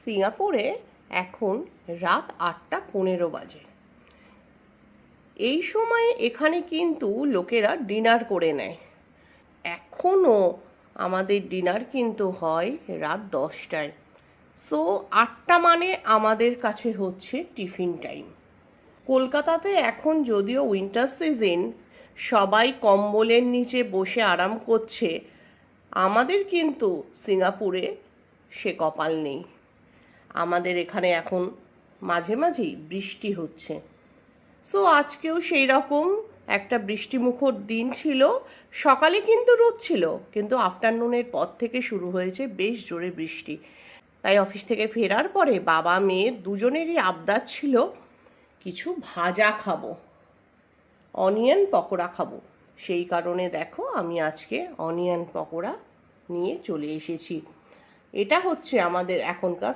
সিঙ্গাপুরে এখন রাত 8:15 বাজে। এই সময় এখানে কিন্তু লোকেরা ডিনার করে নেয়। এখনও আমাদের ডিনার কিন্তু হয় রাত 10টায়। সো 8টা মানে আমাদের কাছে হচ্ছে টিফিন টাইম। কলকাতাতে এখন যদিও উইন্টার সিজন, সবাই কম্বলের নিচে বসে আরাম করছে, আমাদের কিন্তু সিঙ্গাপুরে সে কপাল নেই। আমাদের এখানে এখন মাঝে মাঝেই বৃষ্টি হচ্ছে। সো আজকেও সেই রকম একটা বৃষ্টিমুখর দিন ছিল। সকালে কিন্তু রোদ ছিল, কিন্তু আফটারনুনের পর থেকে শুরু হয়েছে বেশ জোরে বৃষ্টি। তাই অফিস থেকে ফেরার পরে বাবা মেয়ে দুজনেরই আবদার ছিল কিছু ভাজা খাবো, অনিয়ন পকোড়া খাবো। সেই কারণে দেখো আমি আজকে অনিয়ন পকোড়া নিয়ে চলে এসেছি। এটা হচ্ছে আমাদের এখনকার